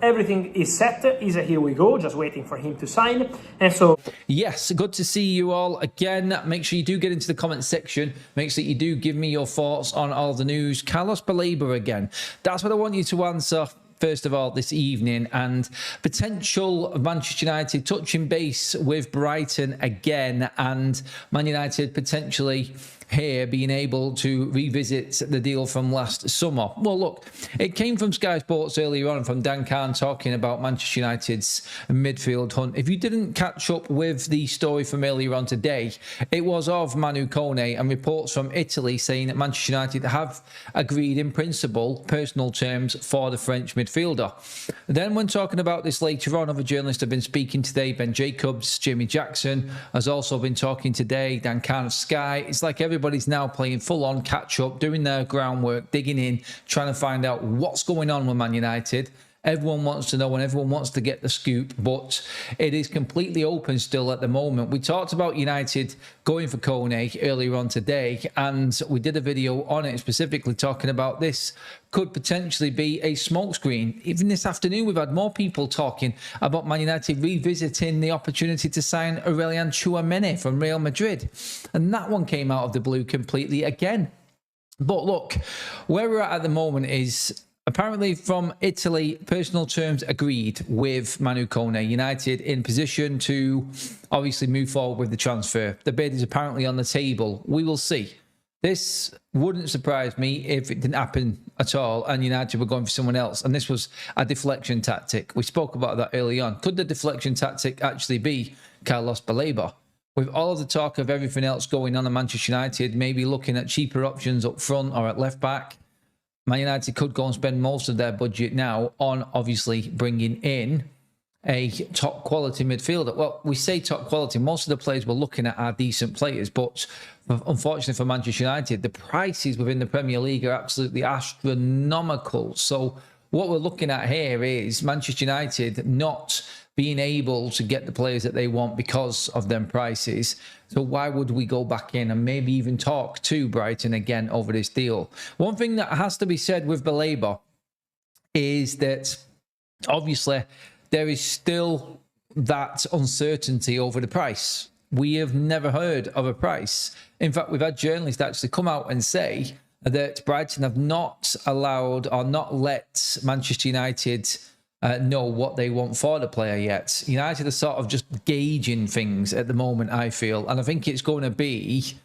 everything is set. Here we go, just waiting for him to sign. And so, yes, good to see you all again. Make sure you do get into the comment section. Make sure you do give me your thoughts on all the news. Carlos Baleba again. That's what I want you to answer first of all this evening, and potential Manchester United touching base with Brighton again, and Man United potentially here being able to revisit the deal from last summer. Well, look, it came from Sky Sports earlier on from Dan Kahn talking about Manchester United's midfield hunt. If you didn't catch up with the story from earlier on today, it was of Manu Koné and reports from Italy saying that Manchester United have agreed in principle personal terms for the French midfielder. Then when talking about this later on, other journalists have been speaking today. Ben Jacobs, Jamie Jackson has also been talking today. Dan Kahn of Sky. It's like everybody's now playing full-on catch-up, doing their groundwork, digging in, trying to find out what's going on with Man United. Everyone wants to know and everyone wants to get the scoop, but it is completely open still at the moment. We talked about United going for Koné earlier on today, and we did a video on it specifically talking about this could potentially be a smokescreen. Even this afternoon, we've had more people talking about Man United revisiting the opportunity to sign Aurelian Tchouameni from Real Madrid. And that one came out of the blue completely again. But look, where we're at the moment is apparently from Italy, personal terms agreed with Manu Koné. United in position to obviously move forward with the transfer. The bid is apparently on the table. We will see. This wouldn't surprise me if it didn't happen at all and United were going for someone else. And this was a deflection tactic. We spoke about that early on. Could the deflection tactic actually be Carlos Baleba? With all of the talk of everything else going on at Manchester United, maybe looking at cheaper options up front or at left back, Man United could go and spend most of their budget now on obviously bringing in a top quality midfielder. Well, we say top quality. Most of the players we're looking at are decent players, but unfortunately for Manchester United, the prices within the Premier League are absolutely astronomical. So what we're looking at here is Manchester United not being able to get the players that they want because of them prices. So why would we go back in and maybe even talk to Brighton again over this deal? One thing that has to be said with Baleba is that obviously there is still that uncertainty over the price. We have never heard of a price. In fact, we've had journalists actually come out and say that Brighton have not allowed or not let Manchester United know what they want for the player yet. United are sort of just gauging things at the moment, I feel. And I think it's going to be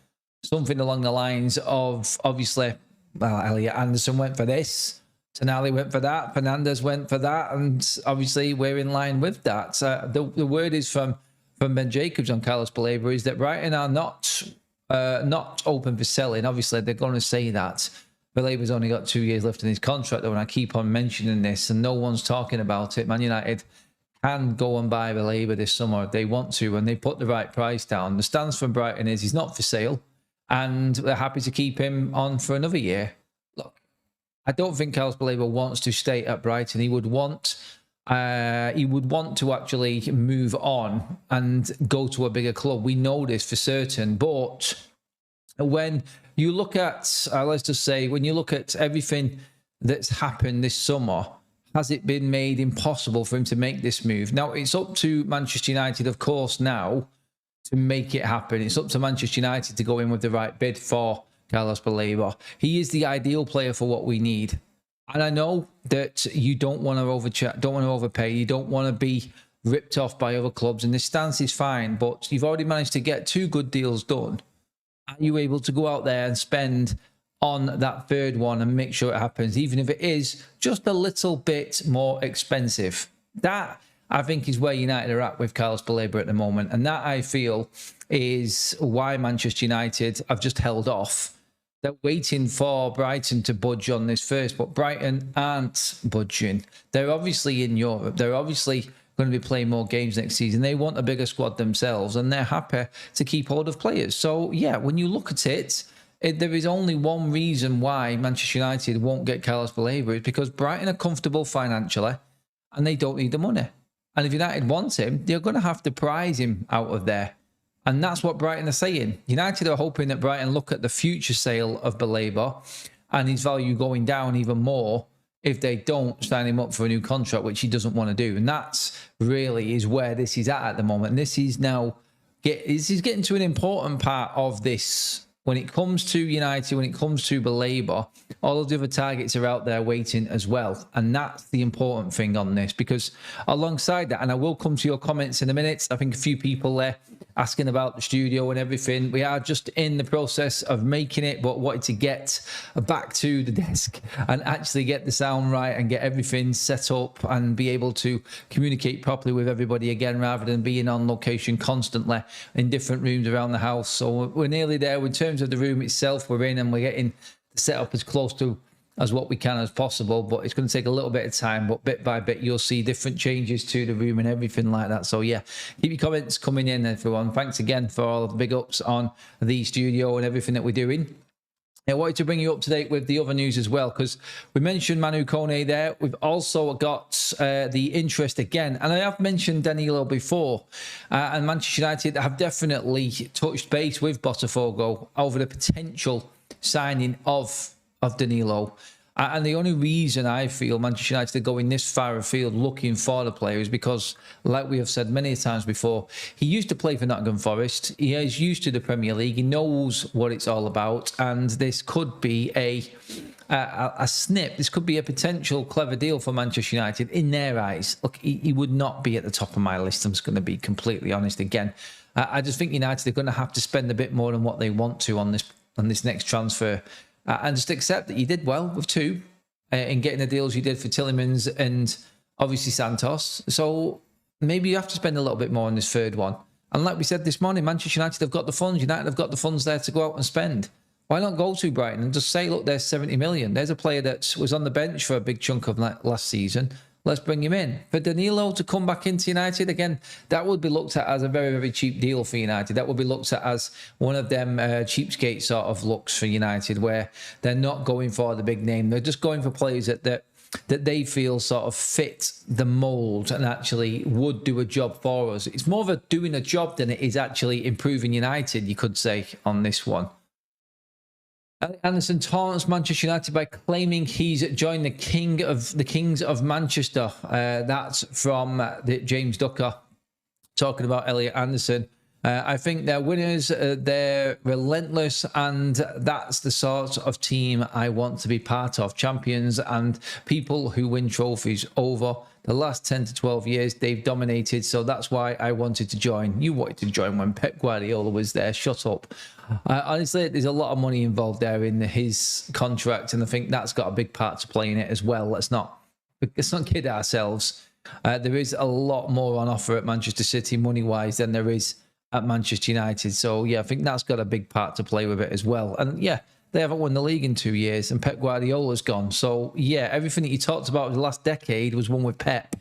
something along the lines of, obviously, well, Elliot Anderson went for this. Tonali went for that. Fernandez went for that. And obviously, we're in line with that. The word is from Ben Jacobs on Carlos Baleba is that Brighton are not open for selling. Obviously, they're going to say that. Baleba's only got 2 years left in his contract, though, and I keep on mentioning this, and no one's talking about it. Man United can go and buy Baleba this summer if they want to, and they put the right price down. The stance from Brighton is he's not for sale, and they're happy to keep him on for another year. Look, I don't think Carlos Baleba wants to stay at Brighton. He would want to actually move on and go to a bigger club. We know this for certain, but when you look at, let's just say, when you look at everything that's happened this summer, has it been made impossible for him to make this move? Now, it's up to Manchester United, of course, now to make it happen. It's up to Manchester United to go in with the right bid for Carlos Baleba. He is the ideal player for what we need. And I know that you don't want to overpay. You don't want to be ripped off by other clubs. And this stance is fine, but you've already managed to get 2 good deals done. Are you able to go out there and spend on that third one and make sure it happens, even if it is just a little bit more expensive? That, I think, is where United are at with Carlos Baleba at the moment. And that, I feel, is why Manchester United have just held off. They're waiting for Brighton to budge on this first, but Brighton aren't budging. They're obviously in Europe. They're obviously going to be playing more games next season. They want a bigger squad themselves, and they're happy to keep hold of players. So, yeah, when you look at it, there is only one reason why Manchester United won't get Carlos Baleba, is because Brighton are comfortable financially, and they don't need the money. And if United want him, they're going to have to prize him out of there. And that's what Brighton are saying. United are hoping that Brighton look at the future sale of Baleba and his value going down even more if they don't sign him up for a new contract, which he doesn't want to do. And that's really is where this is at the moment. And this is now, this is getting to an important part of this. When it comes to United, when it comes to Baleba, all of the other targets are out there waiting as well. And that's the important thing on this, because alongside that, and I will come to your comments in a minute, I think a few people there asking about the studio and everything. We are just in the process of making it, but wanted to get back to the desk and actually get the sound right and get everything set up and be able to communicate properly with everybody again, rather than being on location constantly in different rooms around the house. So we're nearly there in terms of the room itself. We're in and we're getting the setup as close to as what we can as possible, but it's going to take a little bit of time, but bit by bit you'll see different changes to the room and everything like that. So yeah, keep your comments coming in, everyone. Thanks again for all of the big ups on the studio and everything that we're doing. I wanted to bring you up to date with the other news as well, because we mentioned Manu Koné there. We've also got the interest again, and I have mentioned Danilo before, and Manchester United have definitely touched base with Botafogo over the potential signing of Danilo. And the only reason I feel Manchester United are going this far afield looking for the player is because, like we have said many times before, he used to play for Nottingham Forest. He is used to the Premier League. He knows what it's all about. And this could be a snip. This could be a potential clever deal for Manchester United in their eyes. Look, he would not be at the top of my list. I'm just going to be completely honest again. I just think United are going to have to spend a bit more than what they want to on this next transfer. And just accept that you did well with two in getting the deals you did for Tielemans and obviously Santos. So maybe you have to spend a little bit more on this third one. And like we said this morning, Manchester United have got the funds. United have got the funds there to go out and spend. Why not go to Brighton and just say, look, there's 70 million. There's a player that was on the bench for a big chunk of last season. Let's bring him in. For Danilo to come back into United, again, that would be looked at as a very, very cheap deal for United. That would be looked at as one of them cheapskate sort of looks for United, where they're not going for the big name. They're just going for players that they feel sort of fit the mould and actually would do a job for us. It's more of a doing a job than it is actually improving United, you could say, on this one. Elliot Anderson taunts Manchester United by claiming he's joined the Kings of Manchester. That's from James Ducker talking about Elliot Anderson. I think they're winners, they're relentless, and that's the sort of team I want to be part of. Champions and people who win trophies over the last 10 to 12 years. They've dominated, so that's why I wanted to join. You wanted to join when Pep Guardiola was there. Shut up. Honestly, there's a lot of money involved there in his contract, and I think that's got a big part to play in it as well. Let's not kid ourselves. There is a lot more on offer at Manchester City money-wise than there is at Manchester United. So, yeah, I think that's got a big part to play with it as well. And, yeah, they haven't won the league in 2 years, and Pep Guardiola's gone. So, yeah, everything that you talked about in the last decade was won with Pep,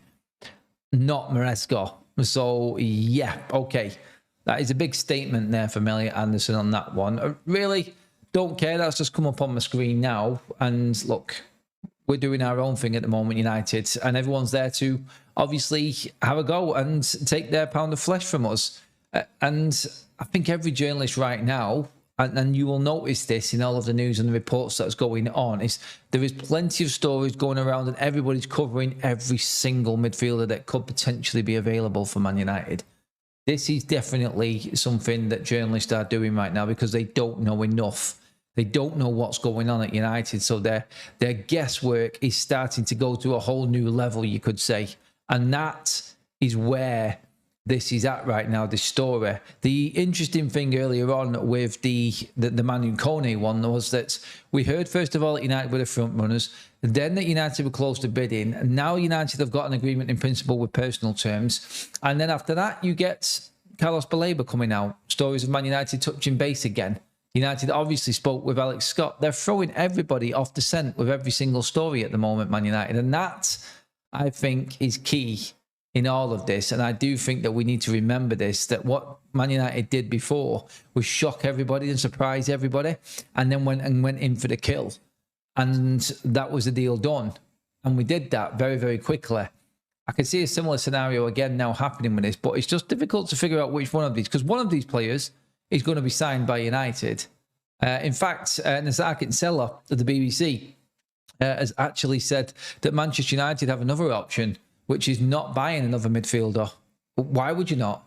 not Maresca. So, yeah, okay. That is a big statement there from Elliot Anderson on that one. I really don't care. That's just come up on my screen now. And, look, we're doing our own thing at the moment, United, and everyone's there to obviously have a go and take their pound of flesh from us. And I think every journalist right now, and you will notice this in all of the news and the reports that's going on, is there is plenty of stories going around and everybody's covering every single midfielder that could potentially be available for Man United. This is definitely something that journalists are doing right now because they don't know enough. They don't know what's going on at United, so their guesswork is starting to go to a whole new level, you could say. And that is where this is at right now, this story. The interesting thing earlier on with the Manu Koné one was that we heard, first of all, that United were the front runners, then that United were close to bidding, and now United have got an agreement in principle with personal terms. And then after that, you get Carlos Baleba coming out, stories of Man United touching base again. United obviously spoke with Alex Scott. They're throwing everybody off the scent with every single story at the moment, Man United. And that, I think, is key in all of this. And I do think that we need to remember this, that what Man United did before was shock everybody and surprise everybody, and then went in for the kill. And that was the deal done. And we did that very, very quickly. I can see a similar scenario again now happening with this, but it's just difficult to figure out which one of these, because one of these players is going to be signed by United. In fact, Nasar Kinsella of the BBC has actually said that Manchester United have another option, which is not buying another midfielder. Why would you not?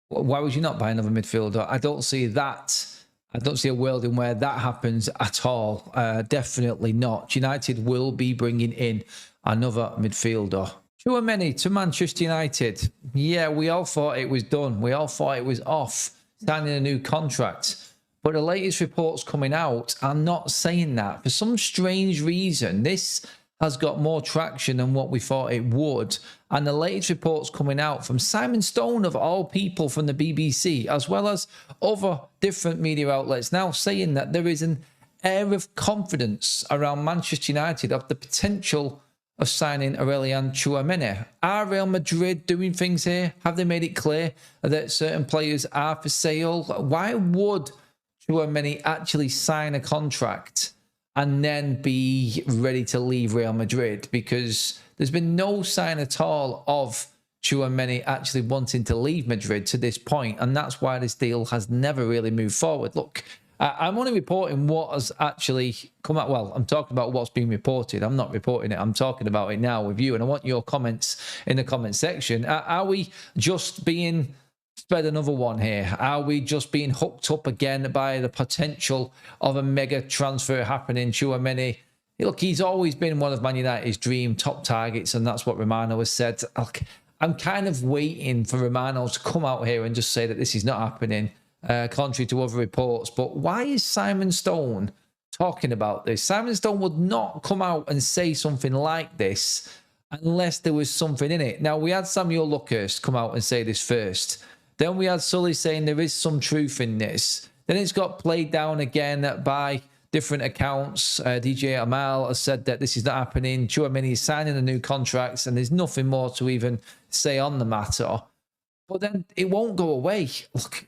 Why would you not buy another midfielder? I don't see that. I don't see a world in where that happens at all. Definitely not. United will be bringing in another midfielder. Tchouaméni to Manchester United. Yeah, we all thought it was done. We all thought it was off, signing a new contract. But the latest reports coming out are not saying that. For some strange reason, this has got more traction than what we thought it would. And the latest reports coming out from Simon Stone, of all people, from the BBC, as well as other different media outlets, now saying that there is an air of confidence around Manchester United of the potential of signing Aurelian Tchouameni. Are Real Madrid doing things here? Have they made it clear that certain players are for sale? Why would Tchouameni actually sign a contract and then be ready to leave Real Madrid? Because there's been no sign at all of Tchouameni actually wanting to leave Madrid to this point, and that's why this deal has never really moved forward. Look, I'm only reporting what has actually come out. Well, I'm talking about what's been reported. I'm not reporting it. I'm talking about it now with you, and I want your comments in the comment section. Are we just being spread another one here? Are we just being hooked up again by the potential of a mega transfer happening? Tchouameni, look, he's always been one of Man United's dream top targets, and that's what Romano has said. Look, I'm kind of waiting for Romano to come out here and just say that this is not happening, contrary to other reports. But why is Simon Stone talking about this? Simon Stone would not come out and say something like this unless there was something in it. Now, we had Samuel Luckhurst come out and say this first. Then we had Sully saying there is some truth in this. Then it's got played down again by different accounts. DJ Amal has said that this is not happening. Tchouaméni is signing a new contract, and there's nothing more to even say on the matter. But then it won't go away. Look,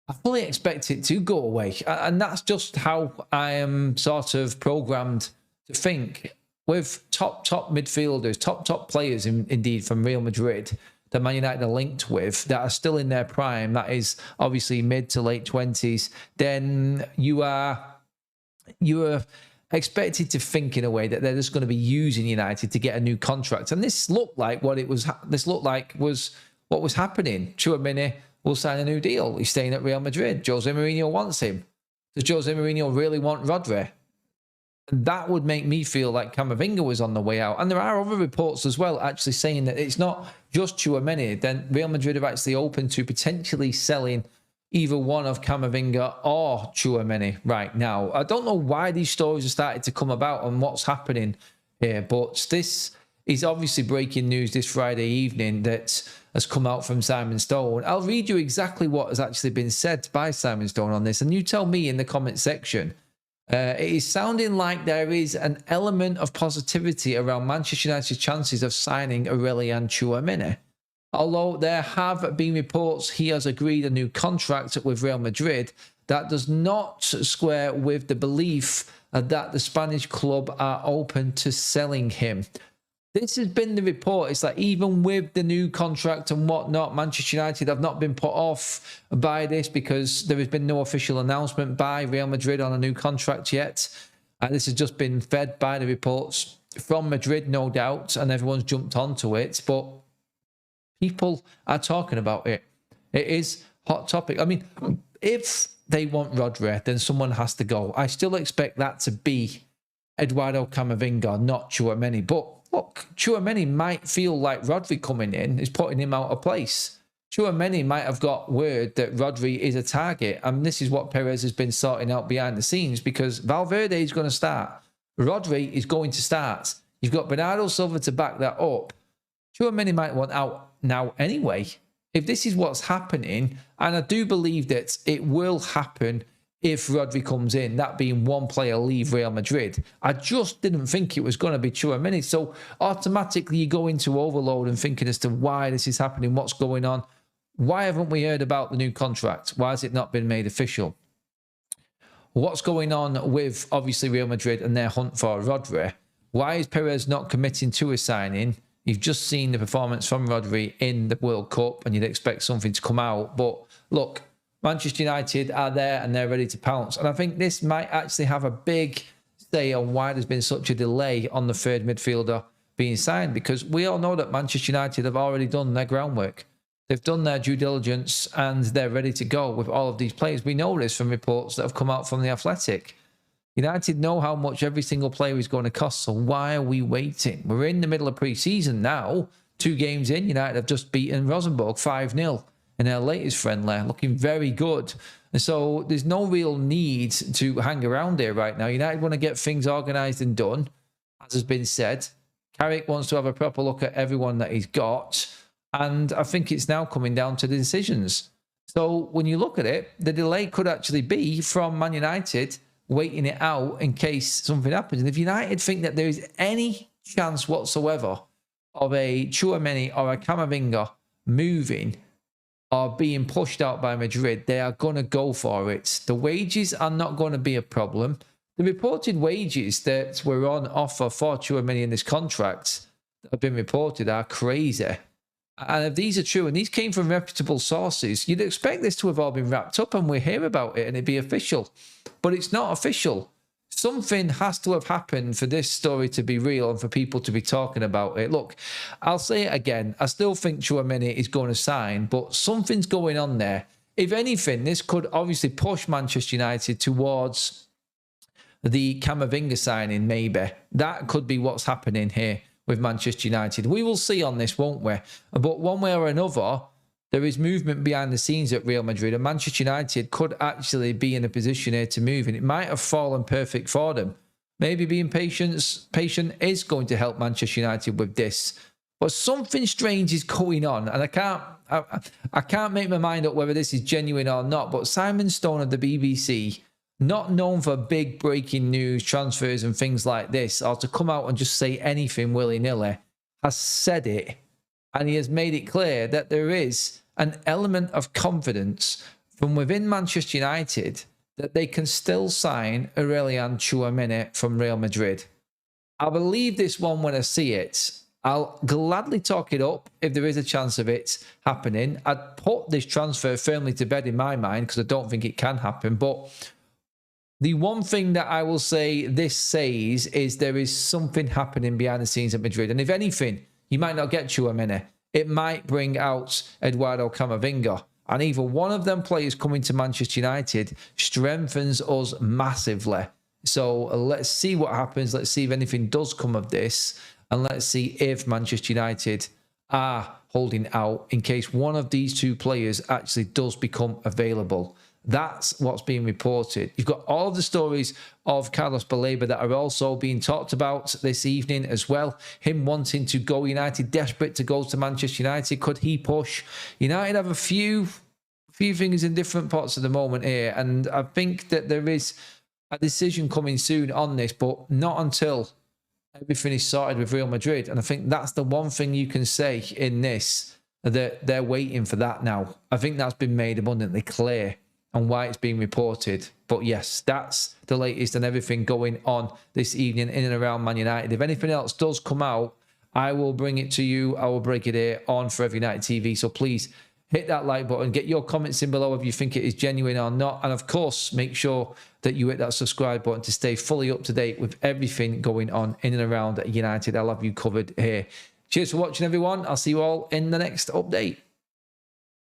I fully expect it to go away. And that's just how I am sort of programmed to think. With top midfielders, top players, indeed, from Real Madrid, that Man United are linked with, that are still in their prime, that is obviously mid to late 20s, then you are expected to think in a way that they're just going to be using United to get a new contract. And this looked like what was what was happening. Tchouaméni will sign a new deal. He's staying at Real Madrid. Jose Mourinho wants him. Does Jose Mourinho really want Rodri? That would make me feel like Camavinga was on the way out. And there are other reports as well actually saying that it's not just Tchouaméni. Then Real Madrid are actually open to potentially selling either one of Camavinga or Tchouaméni right now. I don't know why these stories have started to come about and what's happening here, but this is obviously breaking news this Friday evening that has come out from Simon Stone. I'll read you exactly what has actually been said by Simon Stone on this, and you tell me in the comment section. It is sounding like there is an element of positivity around Manchester United's chances of signing Aurelian Tchouameni. Although there have been reports he has agreed a new contract with Real Madrid, that does not square with the belief that the Spanish club are open to selling him. This has been the report. It's like even with the new contract and whatnot, Manchester United have not been put off by this because there has been no official announcement by Real Madrid on a new contract yet. And this has just been fed by the reports from Madrid, no doubt, and everyone's jumped onto it. But people are talking about it. It is a hot topic. I mean, if they want Rodri, then someone has to go. I still expect that to be Eduardo Camavinga, not Tchouaméni. But look, Tchouaméni might feel like Rodri coming in is putting him out of place. Tchouaméni might have got word that Rodri is a target. And this is what Perez has been sorting out behind the scenes, because Valverde is going to start. Rodri is going to start. You've got Bernardo Silva to back that up. Tchouaméni might want out now anyway. If this is what's happening, and I do believe that it will happen if Rodri comes in, that being one player leave Real Madrid. I just didn't think it was going to be Tchouaméni. So automatically you go into overload and thinking as to why this is happening, what's going on. Why haven't we heard about the new contract? Why has it not been made official? What's going on with, obviously, Real Madrid and their hunt for Rodri? Why is Perez not committing to a signing? You've just seen the performance from Rodri in the World Cup and you'd expect something to come out. But look, Manchester United are there and they're ready to pounce. And I think this might actually have a big say on why there's been such a delay on the third midfielder being signed, because we all know that Manchester United have already done their groundwork. They've done their due diligence and they're ready to go with all of these players. We know this from reports that have come out from The Athletic. United know how much every single player is going to cost, so why are we waiting? We're in the middle of pre-season now. 2 games in, United have just beaten Rosenborg 5-0 in their latest friendly, looking very good. And so there's no real need to hang around here right now. United want to get things organised and done, as has been said. Carrick wants to have a proper look at everyone that he's got, and I think it's now coming down to the decisions. So when you look at it, the delay could actually be from Man United waiting it out in case something happens. And if United think that there is any chance whatsoever of a Tchouaméni or a Camavinga moving or being pushed out by Madrid, they are going to go for it. The wages are not going to be a problem. The reported wages that were on offer for Tchouaméni in this contract that have been reported are crazy. And if these are true, and these came from reputable sources, you'd expect this to have all been wrapped up and we hear about it and it'd be official. But it's not official. Something has to have happened for this story to be real and for people to be talking about it. Look, I'll say it again. I still think Tchouaméni is going to sign, but something's going on there. If anything, this could obviously push Manchester United towards the Camavinga signing, maybe. That could be what's happening here with Manchester United. We will see on this, won't we? But one way or another, there is movement behind the scenes at Real Madrid, and Manchester United could actually be in a position here to move, and it might have fallen perfect for them. Maybe being patient is going to help Manchester United with this. But something strange is going on, and I can't make my mind up whether this is genuine or not, but Simon Stone of the BBC, not known for big breaking news, transfers and things like this, or to come out and just say anything willy-nilly, has said it. And he has made it clear that there is an element of confidence from within Manchester United that they can still sign Aurelian Tchouameni from Real Madrid. I believe this one when I see it. I'll gladly talk it up if there is a chance of it happening. I'd put this transfer firmly to bed in my mind because I don't think it can happen. But the one thing that I will say this says is there is something happening behind the scenes at Madrid. And if anything, you might not get Tchouaméni. It might bring out Eduardo Camavinga. And either one of them players coming to Manchester United strengthens us massively. So let's see what happens. Let's see if anything does come of this. And let's see if Manchester United are holding out in case one of these 2 players actually does become available. That's what's being reported. You've got all of the stories of Carlos Baleba that are also being talked about this evening as well. Him wanting to go United, desperate to go to Manchester United. Could he push? United have a few things in different parts of the moment here. And I think that there is a decision coming soon on this, but not until everything is sorted with Real Madrid. And I think that's the one thing you can say in this, that they're waiting for that now. I think that's been made abundantly clear and why it's being reported. But yes, that's the latest and everything going on this evening in and around Man United. If anything else does come out, I will bring it to you. I will break it here on Forever United TV. So please hit that like button. Get your comments in below if you think it is genuine or not. And of course, make sure that you hit that subscribe button to stay fully up to date with everything going on in and around United. I'll have you covered here. Cheers for watching, everyone. I'll see you all in the next update.